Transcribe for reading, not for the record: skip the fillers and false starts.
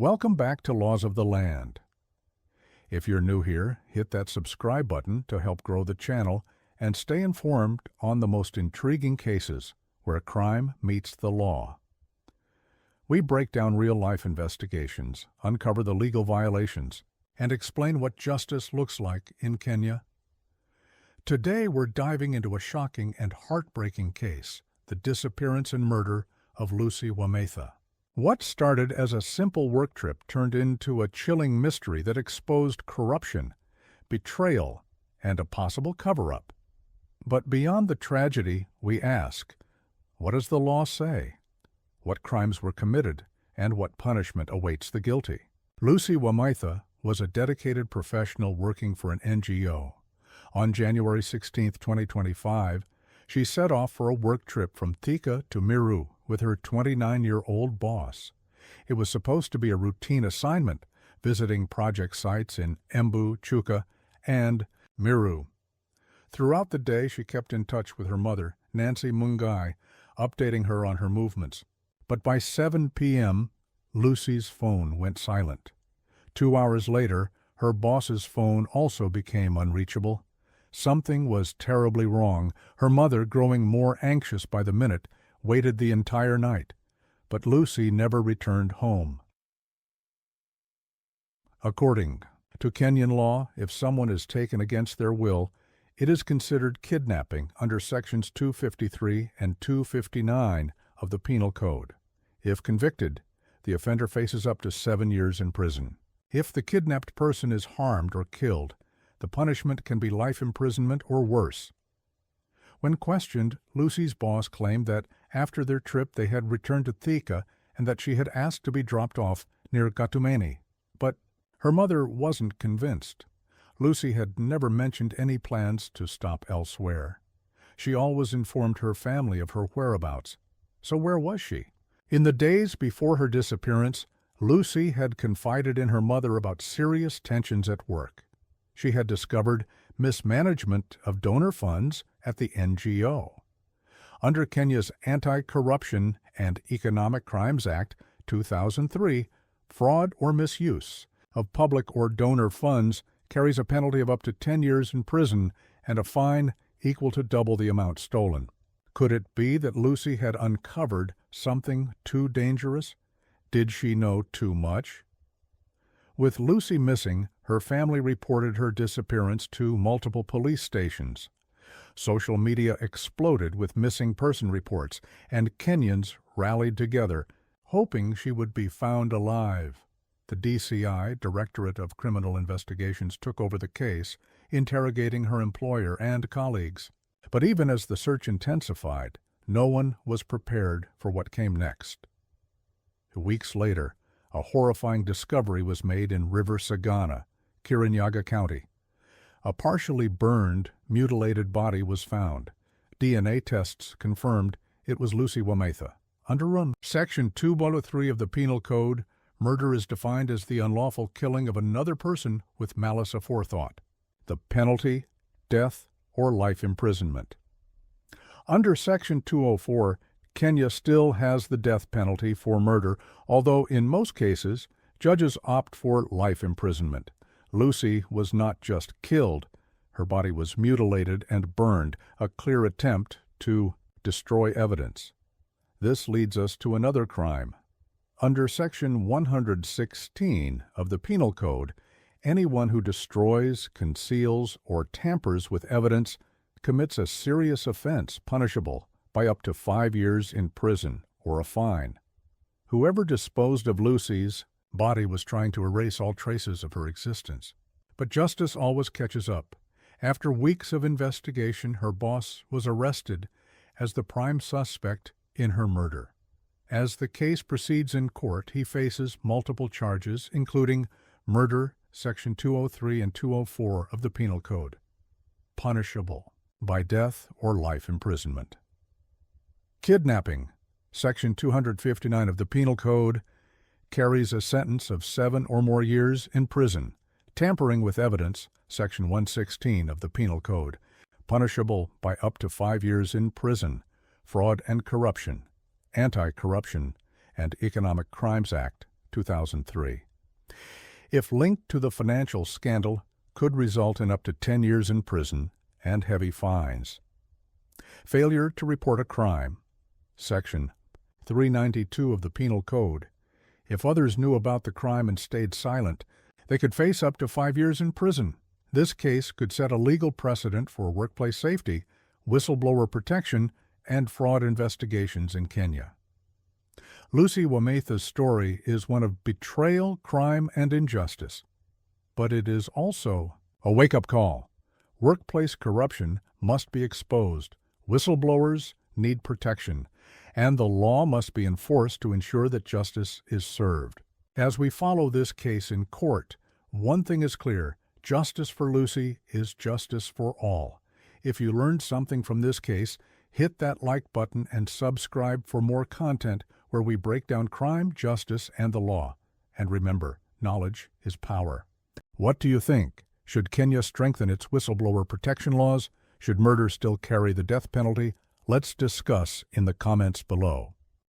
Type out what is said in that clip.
Welcome back to Laws of the Land. If you're new here, hit that subscribe button to help grow the channel and stay informed on the most intriguing cases where crime meets the law. We break down real-life investigations, uncover the legal violations, and explain what justice looks like in Kenya. Today we're diving into a shocking and heartbreaking case, the disappearance and murder of Lucy Wamaitha. What started as a simple work trip turned into a chilling mystery that exposed corruption, betrayal, and a possible cover-up. But beyond the tragedy, we ask, what does the law say? What crimes were committed, and what punishment awaits the guilty? Lucy Wamaitha was a dedicated professional working for an NGO. On January 16, 2025, she set off for a work trip from Thika to Meru with her 29-year-old boss. It was supposed to be a routine assignment, visiting project sites in Embu, Chuka, and Meru. Throughout the day, she kept in touch with her mother, Nancy Mungai, updating her on her movements. But by 7 p.m., Lucy's phone went silent. 2 hours later, her boss's phone also became unreachable. Something was terribly wrong. Her mother, growing more anxious by the minute, waited the entire night. But Lucy never returned home. According to Kenyan law, if someone is taken against their will, it is considered kidnapping under Sections 253 and 259 of the Penal Code. If convicted, the offender faces up to 7 years in prison. If the kidnapped person is harmed or killed, the punishment can be life imprisonment or worse. When questioned, Lucy's boss claimed that after their trip they had returned to Thika and that she had asked to be dropped off near Gatumeni. But her mother wasn't convinced. Lucy had never mentioned any plans to stop elsewhere. She always informed her family of her whereabouts. So where was she? In the days before her disappearance, Lucy had confided in her mother about serious tensions at work. She had discovered mismanagement of donor funds at the NGO. Under Kenya's Anti-Corruption and Economic Crimes Act 2003, fraud or misuse of public or donor funds carries a penalty of up to 10 years in prison and a fine equal to double the amount stolen. Could it be that Lucy had uncovered something too dangerous? Did she know too much? With Lucy missing, her family reported her disappearance to multiple police stations. Social media exploded with missing person reports, and Kenyans rallied together, hoping she would be found alive. The DCI, Directorate of Criminal Investigations, took over the case, interrogating her employer and colleagues. But even as the search intensified, no one was prepared for what came next. Weeks later, a horrifying discovery was made in River Sagana, Kirinyaga County. A partially burned, mutilated body was found. DNA tests confirmed it was Lucy Wamaitha. Under Section 203 of the Penal Code, murder is defined as the unlawful killing of another person with malice aforethought. The penalty, death, or life imprisonment. Under Section 204, Kenya still has the death penalty for murder, although in most cases, judges opt for life imprisonment. Lucy was not just killed. Her body was mutilated and burned, a clear attempt to destroy evidence. This leads us to another crime. Under Section 116 of the Penal Code, anyone who destroys, conceals, or tampers with evidence commits a serious offense punishable by up to 5 years in prison or a fine. Whoever disposed of Lucy's body was trying to erase all traces of her existence. But justice always catches up. After weeks of investigation, her boss was arrested as the prime suspect in her murder. As the case proceeds in court, he faces multiple charges, including murder, Section 203 and 204 of the Penal Code, punishable by death or life imprisonment. Kidnapping, Section 259 of the Penal Code, carries a sentence of 7 or more years in prison. Tampering with evidence, Section 116 of the Penal Code, punishable by up to 5 years in prison. Fraud and corruption, Anti-Corruption and Economic Crimes Act 2003. If linked to the financial scandal, could result in up to 10 years in prison and heavy fines. Failure to report a crime. Section 392 of the Penal Code. If others knew about the crime and stayed silent, they could face up to 5 years in prison. This case could set a legal precedent for workplace safety, whistleblower protection, and fraud investigations in Kenya. Lucy Wamaitha's story is one of betrayal, crime, and injustice. But it is also a wake-up call. Workplace corruption must be exposed. Whistleblowers need protection, and the law must be enforced to ensure that justice is served. As we follow this case in court, one thing is clear: justice for Lucy is justice for all. If you learned something from this case, hit that like button and subscribe for more content where we break down crime, justice, and the law. And remember, knowledge is power. What do you think? Should Kenya strengthen its whistleblower protection laws? Should murder still carry the death penalty? Let's discuss in the comments below.